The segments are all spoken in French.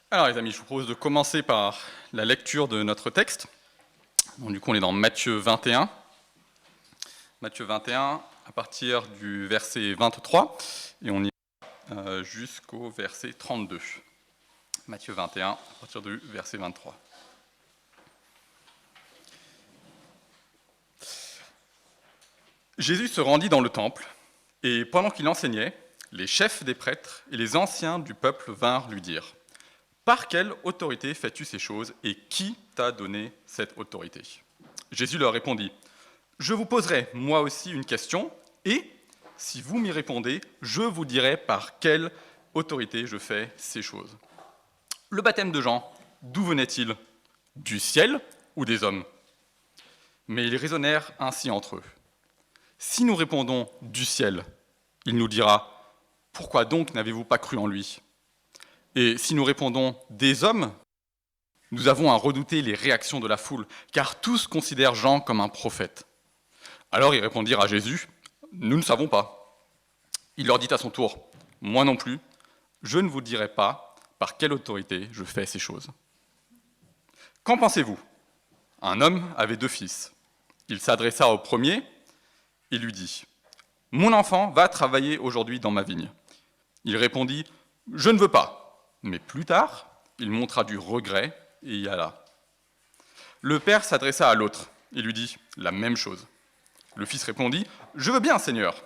Alors les amis, je vous propose de commencer par la lecture de notre texte. Donc, du coup, on est dans Matthieu 21. Matthieu 21, à partir du verset 23, et on y va jusqu'au verset 32. Matthieu 21, à partir du verset 23. Jésus se rendit dans le temple, et pendant qu'il enseignait, les chefs des prêtres et les anciens du peuple vinrent lui dire : « Par quelle autorité fais-tu ces choses, et qui t'a donné cette autorité ?» Jésus leur répondit : « Je vous poserai moi aussi une question, et si vous m'y répondez, je vous dirai par quelle autorité je fais ces choses. Le baptême de Jean, d'où venait-il ? Du ciel ou des hommes ? » Mais ils raisonnèrent ainsi entre eux. Si nous répondons du ciel, il nous dira : « Pourquoi donc n'avez-vous pas cru en lui ? » Et si nous répondons des hommes, nous avons à redouter les réactions de la foule, car tous considèrent Jean comme un prophète. Alors ils répondirent à Jésus : « Nous ne savons pas. » Il leur dit à son tour : « Moi non plus, je ne vous dirai pas par quelle autorité je fais ces choses. » Qu'en pensez-vous ? Un homme avait 2 fils. Il s'adressa au premier et lui dit : « Mon enfant va travailler aujourd'hui dans ma vigne. » Il répondit : « Je ne veux pas. » Mais plus tard, il montra du regret et y alla. Le père s'adressa à l'autre et lui dit la même chose. Le fils répondit : « Je veux bien, Seigneur. »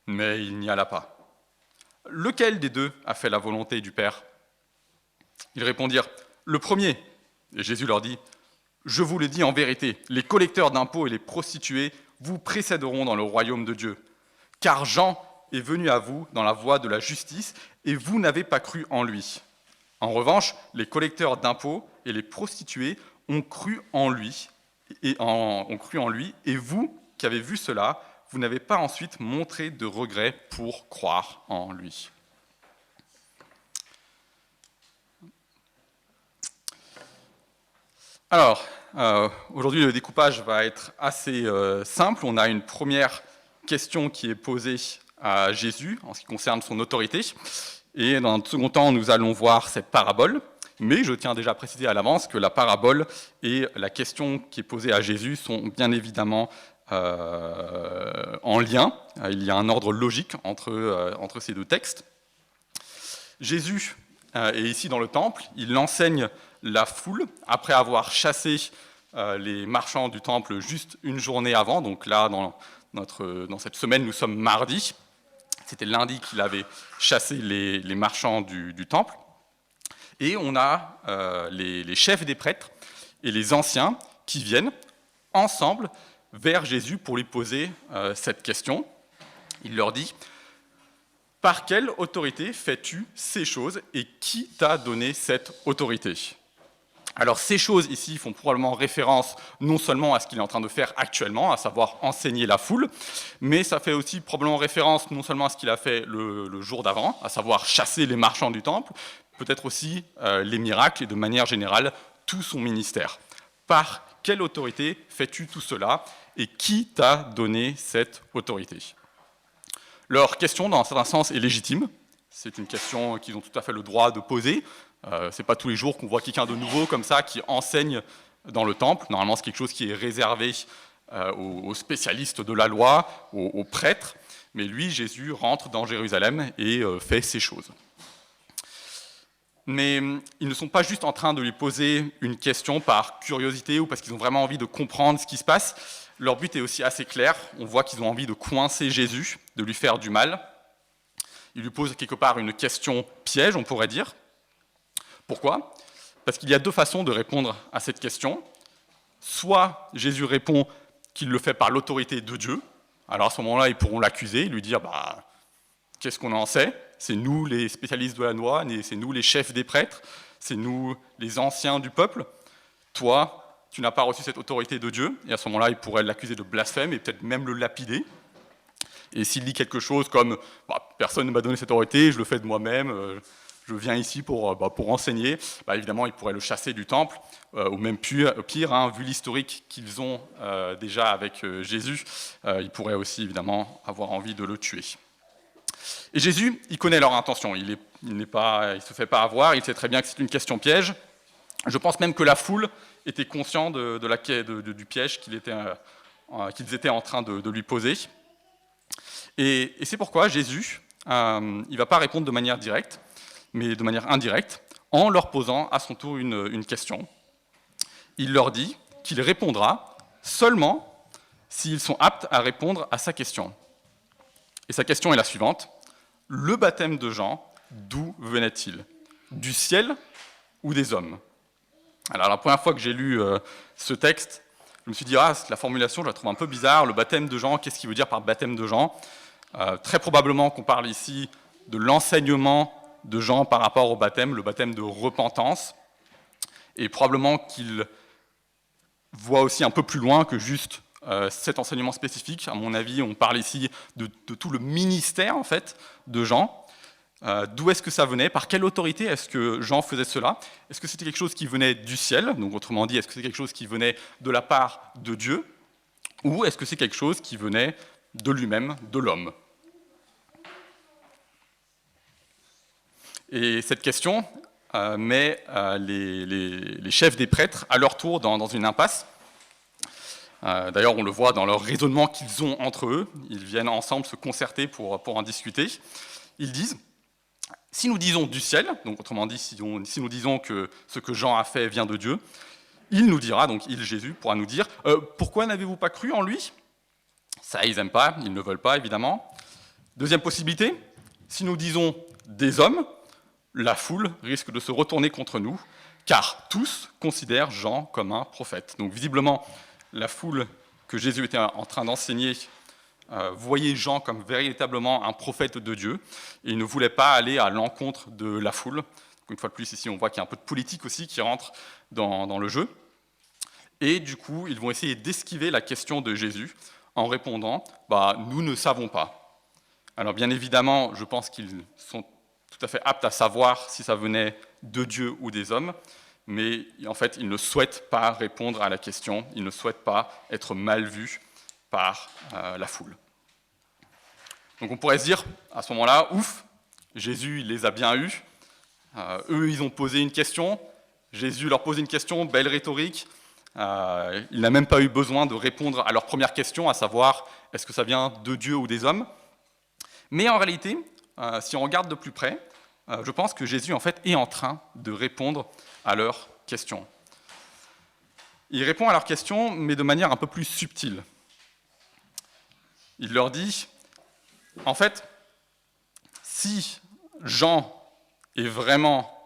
Mais il n'y alla pas. Lequel des 2 a fait la volonté du père ? Ils répondirent : « Le premier. » Et Jésus leur dit : « Je vous le dis en vérité, les collecteurs d'impôts et les prostituées vous précéderont dans le royaume de Dieu. Car Jean est venu à vous dans la voie de la justice, et vous n'avez pas cru en lui. En revanche, les collecteurs d'impôts et les prostituées ont cru en lui, et vous, qui avez vu cela, vous n'avez pas ensuite montré de regret pour croire en lui. » Alors, aujourd'hui, le découpage va être assez simple. On a une première question qui est posée à Jésus en ce qui concerne son autorité. Et dans un second temps, nous allons voir cette parabole. Mais je tiens déjà à préciser à l'avance que la parabole et la question qui est posée à Jésus sont bien évidemment en lien. Il y a un ordre logique entre ces 2 textes. Jésus est ici dans le temple. Il enseigne la foule après avoir chassé les marchands du temple juste une journée avant. Donc là, dans cette semaine, nous sommes mardi. C'était lundi qu'il avait chassé les marchands du temple. Et on a les chefs des prêtres et les anciens qui viennent ensemble vers Jésus pour lui poser cette question. Il leur dit : « Par quelle autorité fais-tu ces choses et qui t'a donné cette autorité ?» Alors ces choses ici font probablement référence non seulement à ce qu'il est en train de faire actuellement, à savoir enseigner la foule, mais ça fait aussi probablement référence non seulement à ce qu'il a fait le jour d'avant, à savoir chasser les marchands du temple, peut-être aussi les miracles et de manière générale tout son ministère. Par quelle autorité fais-tu tout cela et qui t'a donné cette autorité ? Leur question, dans un certain sens, est légitime. C'est une question qu'ils ont tout à fait le droit de poser. C'est pas tous les jours qu'on voit quelqu'un de nouveau comme ça qui enseigne dans le temple. Normalement, c'est quelque chose qui est réservé aux spécialistes de la loi, aux prêtres. Mais lui, Jésus, rentre dans Jérusalem et fait ces choses. Mais ils ne sont pas juste en train de lui poser une question par curiosité ou parce qu'ils ont vraiment envie de comprendre ce qui se passe. Leur but est aussi assez clair. On voit qu'ils ont envie de coincer Jésus, de lui faire du mal. Ils lui posent quelque part une question piège, on pourrait dire. Pourquoi ? Parce qu'il y a 2 façons de répondre à cette question. Soit Jésus répond qu'il le fait par l'autorité de Dieu. Alors à ce moment-là, ils pourront l'accuser, lui dire « Qu'est-ce qu'on en sait ? C'est nous les spécialistes de la loi, c'est nous les chefs des prêtres, c'est nous les anciens du peuple. Toi, tu n'as pas reçu cette autorité de Dieu. » Et à ce moment-là, ils pourraient l'accuser de blasphème et peut-être même le lapider. Et s'il dit quelque chose comme « Personne ne m'a donné cette autorité, je le fais de moi-même, je viens ici pour enseigner », évidemment, ils pourraient le chasser du temple, ou même pire, vu l'historique qu'ils ont déjà avec Jésus, ils pourraient aussi évidemment avoir envie de le tuer. Et Jésus, il connaît leur intention, il ne se fait pas avoir, il sait très bien que c'est une question piège. Je pense même que la foule était consciente du piège qu'ils étaient en train de lui poser. Et c'est pourquoi Jésus, il ne va pas répondre de manière directe, mais de manière indirecte, en leur posant à son tour une question. Il leur dit qu'il répondra seulement s'ils sont aptes à répondre à sa question. Et sa question est la suivante. Le baptême de Jean, d'où venait-il? Du ciel ou des hommes? Alors la première fois que j'ai lu ce texte, je me suis dit, la formulation, je la trouve un peu bizarre. Le baptême de Jean, qu'est-ce qu'il veut dire par baptême de Jean? Très probablement qu'on parle ici de l'enseignement de Jean par rapport au baptême, le baptême de repentance, et probablement qu'il voit aussi un peu plus loin que juste cet enseignement spécifique. À mon avis, on parle ici de tout le ministère en fait, de Jean. D'où est-ce que ça venait? Par quelle autorité est-ce que Jean faisait cela? Est-ce que c'était quelque chose qui venait du ciel? Donc autrement dit, est-ce que c'est quelque chose qui venait de la part de Dieu? Ou est-ce que c'est quelque chose qui venait de lui-même, de l'homme? Et cette question met les chefs des prêtres à leur tour dans une impasse. D'ailleurs, on le voit dans leur raisonnement qu'ils ont entre eux. Ils viennent ensemble se concerter pour en discuter. Ils disent, si nous disons du ciel, donc autrement dit, si nous disons que ce que Jean a fait vient de Dieu, il nous dira, donc il, Jésus, pourra nous dire, pourquoi n'avez-vous pas cru en lui? Ça, ils n'aiment pas, ils ne veulent pas, évidemment. Deuxième possibilité, si nous disons des hommes, la foule risque de se retourner contre nous, car tous considèrent Jean comme un prophète. Donc visiblement, la foule que Jésus était en train d'enseigner voyait Jean comme véritablement un prophète de Dieu, et il ne voulait pas aller à l'encontre de la foule. Donc, une fois de plus, ici, on voit qu'il y a un peu de politique aussi qui rentre dans le jeu. Et du coup, ils vont essayer d'esquiver la question de Jésus en répondant « nous ne savons pas ». Alors bien évidemment, je pense qu'ils sont tout à fait aptes à savoir si ça venait de Dieu ou des hommes, mais en fait, ils ne souhaitent pas répondre à la question, ils ne souhaitent pas être mal vus par la foule. Donc on pourrait se dire, à ce moment-là, ouf, Jésus, il les a bien eus, eux, ils ont posé une question, Jésus leur pose une question, belle rhétorique, il n'a même pas eu besoin de répondre à leur première question, à savoir, est-ce que ça vient de Dieu ou des hommes? Mais en réalité, si on regarde de plus près, je pense que Jésus, en fait, est en train de répondre à leurs questions. Il répond à leurs questions, mais de manière un peu plus subtile. Il leur dit, en fait, si Jean est vraiment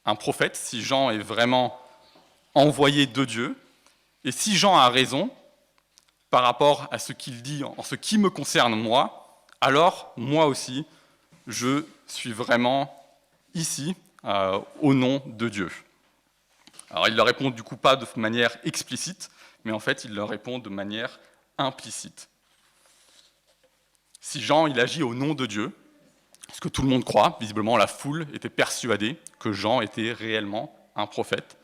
un prophète, si Jean est vraiment envoyé de Dieu, et si Jean a raison par rapport à ce qu'il dit en ce qui me concerne moi, alors moi aussi, je suis vraiment ici au nom de Dieu. Alors il leur répond du coup pas de manière explicite, mais en fait il leur répond de manière implicite. Si Jean il agit au nom de Dieu, ce que tout le monde croit, visiblement la foule était persuadée que Jean était réellement un prophète.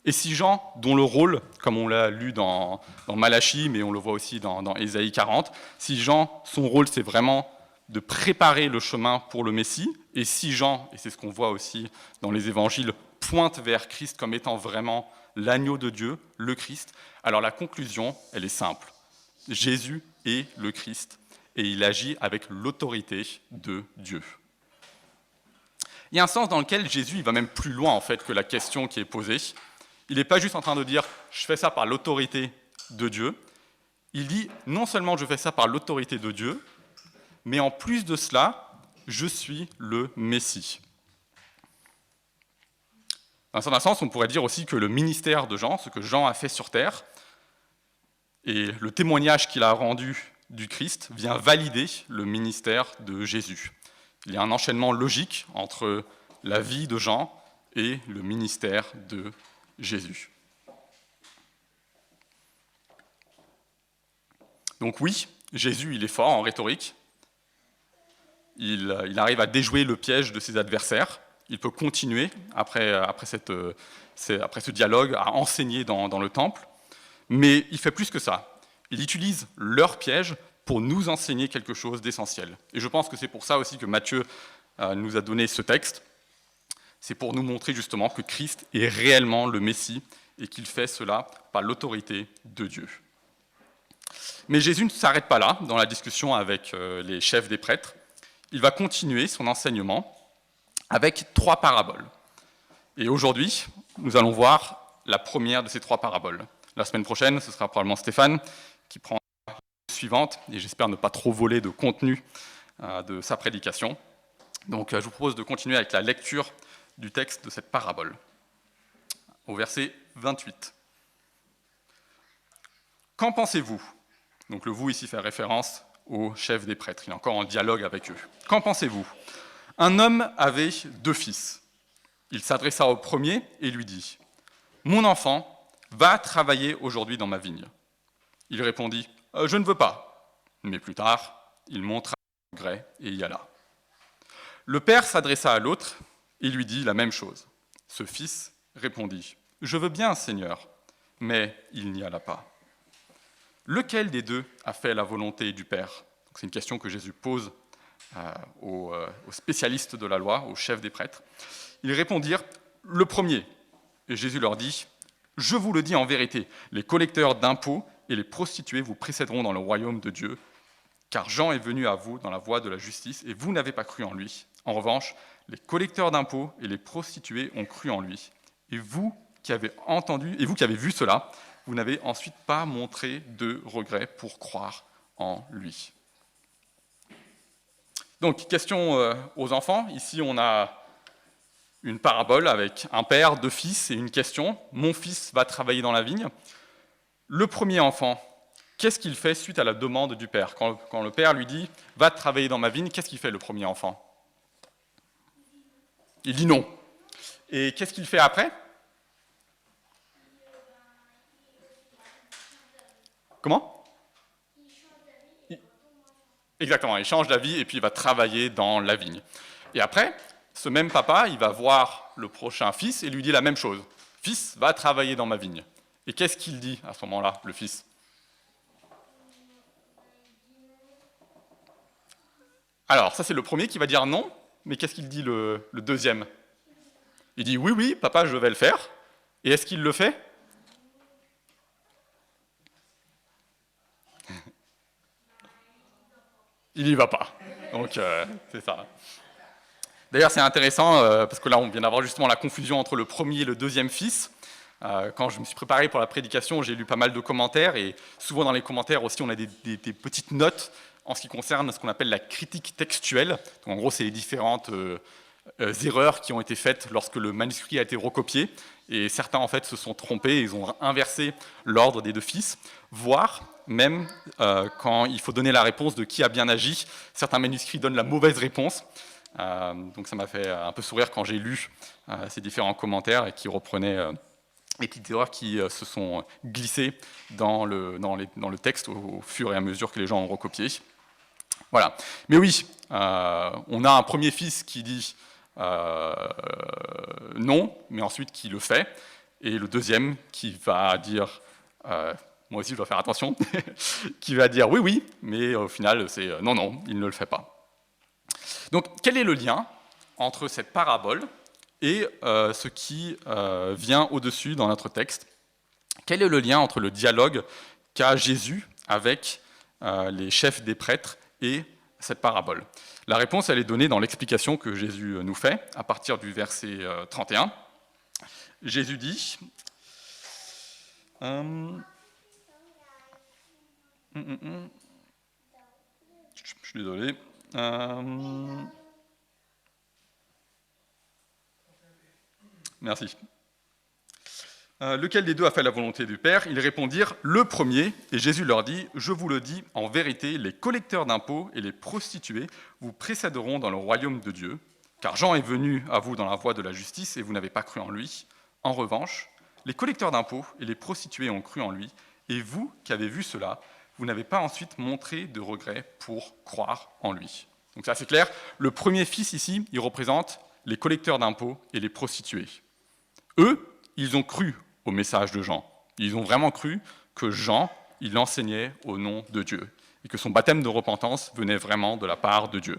Et si Jean, dont le rôle, comme on l'a lu dans Malachie, mais on le voit aussi dans Ésaïe 40, si Jean, son rôle c'est vraiment de préparer le chemin pour le Messie, et si Jean, et c'est ce qu'on voit aussi dans les évangiles, pointe vers Christ comme étant vraiment l'agneau de Dieu, le Christ, alors la conclusion, elle est simple. Jésus est le Christ, et il agit avec l'autorité de Dieu. Il y a un sens dans lequel Jésus il va même plus loin en fait, que la question qui est posée. Il n'est pas juste en train de dire « je fais ça par l'autorité de Dieu », il dit « non seulement je fais ça par l'autorité de Dieu, mais en plus de cela, je suis le Messie ». Dans un certain sens, on pourrait dire aussi que le ministère de Jean, ce que Jean a fait sur terre, et le témoignage qu'il a rendu du Christ, vient valider le ministère de Jésus. Il y a un enchaînement logique entre la vie de Jean et le ministère de Jésus. Donc oui, Jésus, il est fort en rhétorique. Il arrive à déjouer le piège de ses adversaires. Il peut continuer, après ce dialogue, à enseigner dans le temple. Mais il fait plus que ça. Il utilise leur piège pour nous enseigner quelque chose d'essentiel. Et je pense que c'est pour ça aussi que Matthieu nous a donné ce texte. C'est pour nous montrer justement que Christ est réellement le Messie et qu'il fait cela par l'autorité de Dieu. Mais Jésus ne s'arrête pas là, dans la discussion avec les chefs des prêtres. Il va continuer son enseignement avec 3 paraboles. Et aujourd'hui, nous allons voir la première de ces 3 paraboles. La semaine prochaine, ce sera probablement Stéphane qui prend la suivante, et j'espère ne pas trop voler de contenu de sa prédication. Donc je vous propose de continuer avec la lecture du texte de cette parabole, au verset 28. Qu'en pensez-vous ? Donc le « vous » ici fait référence au chef des prêtres, il est encore en dialogue avec eux. Qu'en pensez-vous ? Un homme avait 2 fils. Il s'adressa au premier et lui dit « Mon enfant, va travailler aujourd'hui dans ma vigne. » Il répondit « Je ne veux pas. » Mais plus tard, il montra son regret et y alla. Le père s'adressa à l'autre et lui dit la même chose. Ce fils répondit « Je veux bien, Seigneur. » Mais il n'y alla pas. Lequel des 2 a fait la volonté du Père ? C'est une question que Jésus pose aux spécialistes de la loi, aux chefs des prêtres. Ils répondirent « Le premier ». Et Jésus leur dit « Je vous le dis en vérité, les collecteurs d'impôts et les prostituées vous précéderont dans le royaume de Dieu, car Jean est venu à vous dans la voie de la justice et vous n'avez pas cru en lui. En revanche, les collecteurs d'impôts et les prostituées ont cru en lui. Et vous qui avez vu cela, vous n'avez ensuite pas montré de regret pour croire en lui. » Donc, question aux enfants. Ici, on a une parabole avec un père, 2 fils et une question. Mon fils va travailler dans la vigne. Le premier enfant, qu'est-ce qu'il fait suite à la demande du père ? Quand le père lui dit « va travailler dans ma vigne », qu'est-ce qu'il fait le premier enfant ? Il dit non. Et qu'est-ce qu'il fait après ? Comment ? Exactement, il change d'avis et puis il va travailler dans la vigne. Et après, ce même papa, il va voir le prochain fils et lui dit la même chose. « Fils, va travailler dans ma vigne. » Et qu'est-ce qu'il dit à ce moment-là, le fils ? Alors, ça c'est le premier qui va dire non, mais qu'est-ce qu'il dit le deuxième ? Il dit « Oui, oui, papa, je vais le faire. » Et est-ce qu'il le fait ? Il n'y va pas. Donc, c'est ça. D'ailleurs, c'est intéressant, parce que là, on vient d'avoir justement la confusion entre le premier et le deuxième fils. Quand je me suis préparé pour la prédication, j'ai lu pas mal de commentaires, et souvent dans les commentaires aussi, on a des petites notes en ce qui concerne ce qu'on appelle la critique textuelle. Donc, en gros, c'est les différentes erreurs qui ont été faites lorsque le manuscrit a été recopié, et certains, en fait, se sont trompés, ils ont inversé l'ordre des 2 fils, voire même quand il faut donner la réponse de qui a bien agi, certains manuscrits donnent la mauvaise réponse. Donc ça m'a fait un peu sourire quand j'ai lu ces différents commentaires et qui reprenaient les petites erreurs qui se sont glissées dans le texte au fur et à mesure que les gens ont recopié. Voilà. Mais oui, on a un premier fils qui dit non, mais ensuite qui le fait, et le deuxième qui va dire moi aussi je dois faire attention, qui va dire oui, oui, mais au final c'est non, non, il ne le fait pas. Donc quel est le lien entre cette parabole et ce qui vient au-dessus dans notre texte ? Quel est le lien entre le dialogue qu'a Jésus avec les chefs des prêtres et cette parabole ? La réponse, elle est donnée dans l'explication que Jésus nous fait, à partir du verset 31. Jésus dit... Je suis désolé. Merci. Lequel des 2 a fait la volonté du Père ? Ils répondirent « Le premier ». Et Jésus leur dit « Je vous le dis, en vérité, les collecteurs d'impôts et les prostituées vous précéderont dans le royaume de Dieu, car Jean est venu à vous dans la voie de la justice et vous n'avez pas cru en lui. En revanche, les collecteurs d'impôts et les prostituées ont cru en lui, et vous qui avez vu cela, vous n'avez pas ensuite montré de regret pour croire en lui. » Donc c'est assez clair. Le premier fils ici, il représente les collecteurs d'impôts et les prostituées. Eux, ils ont cru au message de Jean. Ils ont vraiment cru que Jean, il enseignait au nom de Dieu. et que son baptême de repentance venait vraiment de la part de Dieu.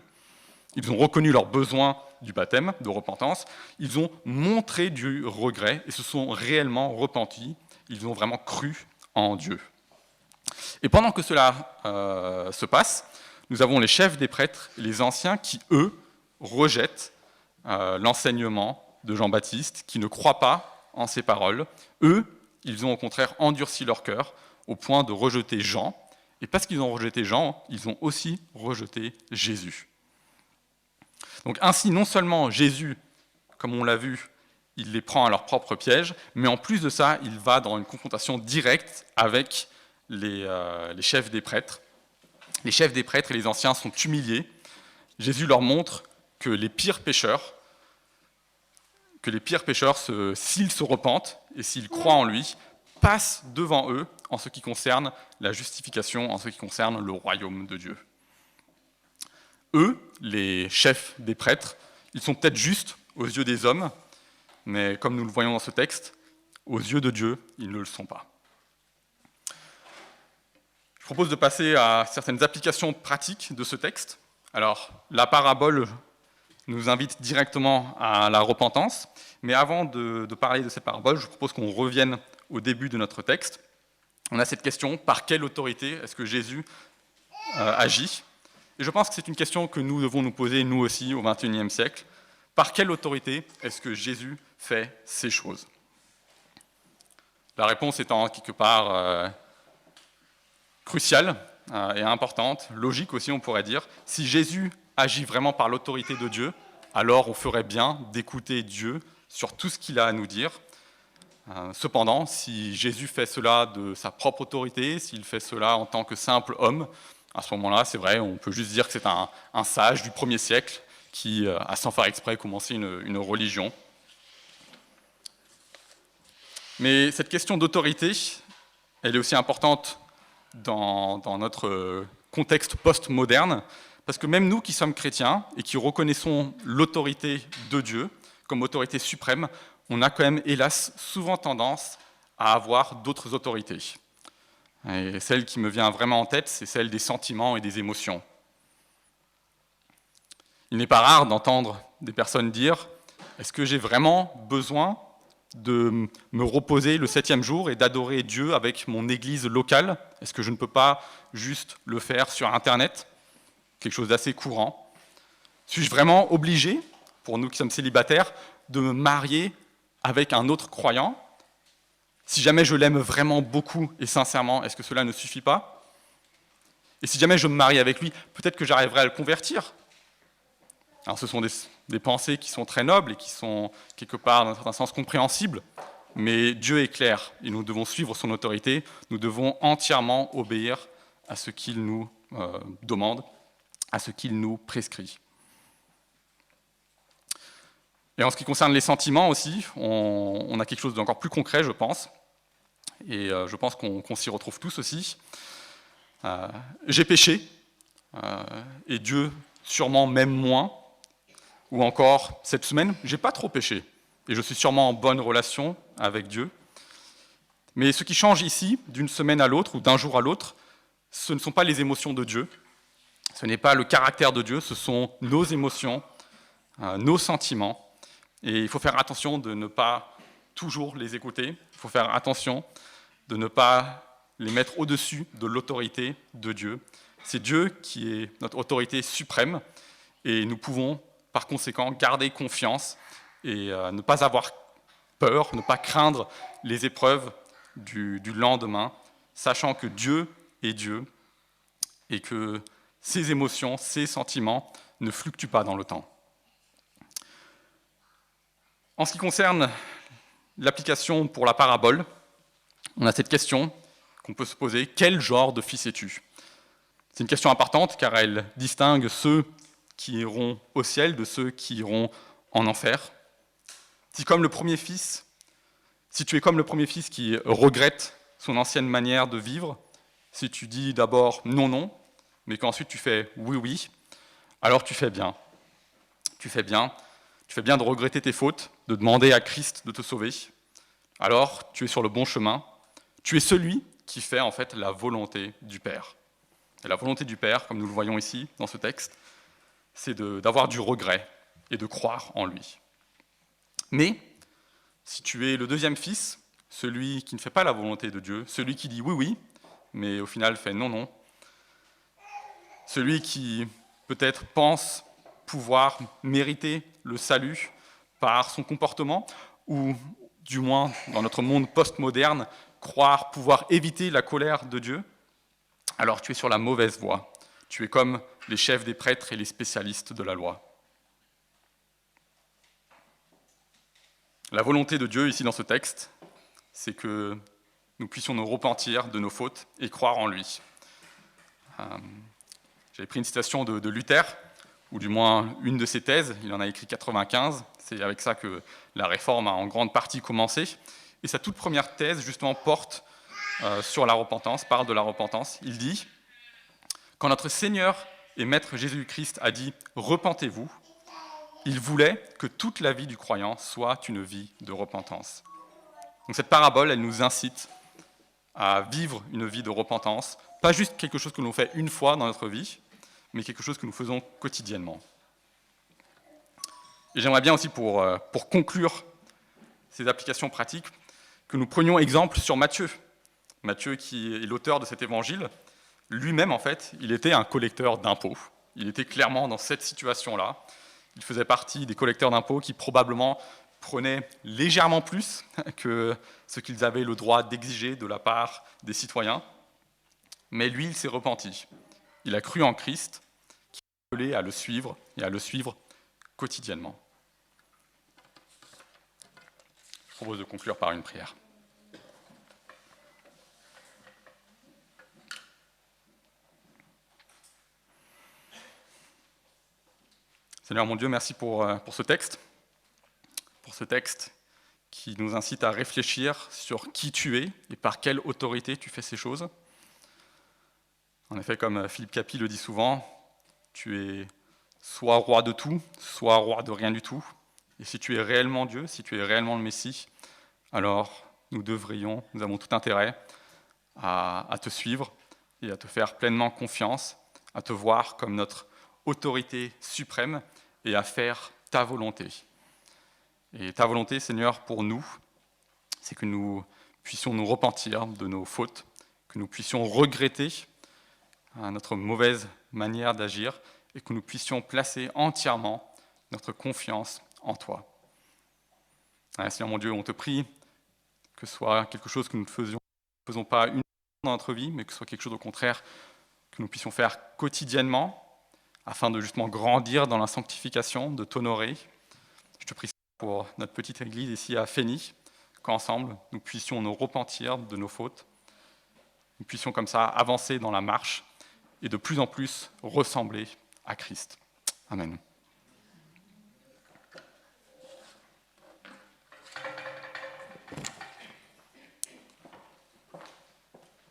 Ils ont reconnu leur besoin du baptême de repentance, ils ont montré du regret et se sont réellement repentis, ils ont vraiment cru en Dieu. Et pendant que cela se passe, nous avons les chefs des prêtres et les anciens qui, eux, rejettent l'enseignement de Jean-Baptiste, qui ne croient pas en ses paroles. Eux, ils ont au contraire endurci leur cœur au point de rejeter Jean. Et parce qu'ils ont rejeté Jean, ils ont aussi rejeté Jésus. Donc ainsi, non seulement Jésus, comme on l'a vu, il les prend à leur propre piège, mais en plus de ça, il va dans une confrontation directe avec les chefs des prêtres. Les chefs des prêtres et les anciens sont humiliés. Jésus leur montre que les pires pécheurs, s'ils se repentent et s'ils croient en lui, passent devant eux en ce qui concerne la justification, en ce qui concerne le royaume de Dieu. Eux, les chefs des prêtres, ils sont peut-être justes aux yeux des hommes, mais comme nous le voyons dans ce texte, aux yeux de Dieu, ils ne le sont pas. Je propose de passer à certaines applications pratiques de ce texte. Alors, la parabole nous invite directement à la repentance, mais avant de parler de cette parabole, je propose qu'on revienne au début de notre texte. On a cette question, par quelle autorité est-ce que Jésus agit ? Et je pense que c'est une question que nous devons nous poser, nous aussi, au XXIe siècle. Par quelle autorité est-ce que Jésus fait ces choses ? La réponse étant quelque part cruciale et importante, logique aussi, on pourrait dire. Si Jésus agit vraiment par l'autorité de Dieu, alors on ferait bien d'écouter Dieu sur tout ce qu'il a à nous dire. Cependant, si Jésus fait cela de sa propre autorité, s'il fait cela en tant que simple homme, à ce moment-là, c'est vrai, on peut juste dire que c'est un sage du 1er siècle qui a sans faire exprès commencé une religion. Mais cette question d'autorité, elle est aussi importante dans notre contexte post-moderne, parce que même nous qui sommes chrétiens et qui reconnaissons l'autorité de Dieu comme autorité suprême, on a quand même, hélas, souvent tendance à avoir d'autres autorités. Et celle qui me vient vraiment en tête, c'est celle des sentiments et des émotions. Il n'est pas rare d'entendre des personnes dire « Est-ce que j'ai vraiment besoin de me reposer le 7e jour et d'adorer Dieu avec mon église locale ? Est-ce que je ne peux pas juste le faire sur Internet ?» Quelque chose d'assez courant. Suis-je vraiment obligé, pour nous qui sommes célibataires, de me marier avec un autre croyant ? Si jamais je l'aime vraiment beaucoup et sincèrement, est-ce que cela ne suffit pas ? Et si jamais je me marie avec lui, peut-être que j'arriverai à le convertir. Alors ce sont des pensées qui sont très nobles et qui sont quelque part, dans un certain sens, compréhensibles, mais Dieu est clair et nous devons suivre son autorité, nous devons entièrement obéir à ce qu'il nous demande, à ce qu'il nous prescrit. Et en ce qui concerne les sentiments aussi, on a quelque chose d'encore plus concret, je pense, et je pense qu'on s'y retrouve tous aussi. J'ai péché, et Dieu sûrement m'aime moins, ou encore, cette semaine, j'ai pas trop péché, et je suis sûrement en bonne relation avec Dieu. Mais ce qui change ici, d'une semaine à l'autre, ou d'un jour à l'autre, ce ne sont pas les émotions de Dieu, ce n'est pas le caractère de Dieu, ce sont nos émotions, nos sentiments. Et il faut faire attention de ne pas toujours les écouter, il faut faire attention de ne pas les mettre au-dessus de l'autorité de Dieu. C'est Dieu qui est notre autorité suprême, et nous pouvons par conséquent garder confiance et ne pas avoir peur, ne pas craindre les épreuves du lendemain, sachant que Dieu est Dieu et que ses émotions, ses sentiments ne fluctuent pas dans le temps. En ce qui concerne l'application pour la parabole, on a cette question qu'on peut se poser, quel genre de fils es-tu ? C'est une question importante car elle distingue ceux qui iront au ciel de ceux qui iront en enfer. Si tu es comme le premier fils qui regrette son ancienne manière de vivre, si tu dis d'abord non, non, mais qu'ensuite tu fais oui, oui, alors tu fais bien. Tu fais bien de regretter tes fautes, de demander à Christ de te sauver. Alors tu es sur le bon chemin. Tu es celui qui fait en fait la volonté du Père. Et la volonté du Père, comme nous le voyons ici dans ce texte, c'est d'avoir du regret et de croire en lui. Mais si tu es le deuxième fils, celui qui ne fait pas la volonté de Dieu, celui qui dit oui, oui, mais au final fait non, non, celui qui peut-être pense pouvoir mériter le salut par son comportement, ou du moins dans notre monde postmoderne, croire pouvoir éviter la colère de Dieu, alors tu es sur la mauvaise voie. Tu es comme les chefs des prêtres et les spécialistes de la loi. La volonté de Dieu ici dans ce texte, c'est que nous puissions nous repentir de nos fautes et croire en lui. J'avais pris une citation de Luther, ou du moins une de ses thèses, il en a écrit 95, c'est avec ça que la réforme a en grande partie commencé, et sa toute première thèse justement porte sur la repentance, parle de la repentance. Il dit « Quand notre Seigneur et Maître Jésus-Christ a dit « Repentez-vous », il voulait que toute la vie du croyant soit une vie de repentance. » Donc cette parabole, elle nous incite à vivre une vie de repentance, pas juste quelque chose que l'on fait une fois dans notre vie, mais quelque chose que nous faisons quotidiennement. Et j'aimerais bien aussi, pour conclure ces applications pratiques, que nous prenions exemple sur Matthieu. Matthieu, qui est l'auteur de cet évangile, lui-même, en fait, il était un collecteur d'impôts. Il était clairement dans cette situation-là. Il faisait partie des collecteurs d'impôts qui probablement prenaient légèrement plus que ce qu'ils avaient le droit d'exiger de la part des citoyens. Mais lui, il s'est repenti. Il a cru en Christ, qui est appelé à le suivre et à le suivre quotidiennement. Je propose de conclure par une prière. Seigneur mon Dieu, merci pour ce texte qui nous incite à réfléchir sur qui tu es et par quelle autorité tu fais ces choses. En effet, comme Philippe Capi le dit souvent, tu es soit roi de tout, soit roi de rien du tout. Et si tu es réellement Dieu, si tu es réellement le Messie, alors nous avons tout intérêt à te suivre et à te faire pleinement confiance, à te voir comme notre autorité suprême et à faire ta volonté. Et ta volonté, Seigneur, pour nous, c'est que nous puissions nous repentir de nos fautes, que nous puissions regretter notre mauvaise manière d'agir et que nous puissions placer entièrement notre confiance en toi. Seigneur mon Dieu, on te prie que ce soit quelque chose que nous ne faisons pas une fois dans notre vie, mais que ce soit quelque chose au contraire que nous puissions faire quotidiennement, afin de justement grandir dans la sanctification, de t'honorer. Je te prie pour notre petite église ici à Fény, qu'ensemble nous puissions nous repentir de nos fautes, nous puissions comme ça avancer dans la marche et de plus en plus ressembler à Christ. Amen.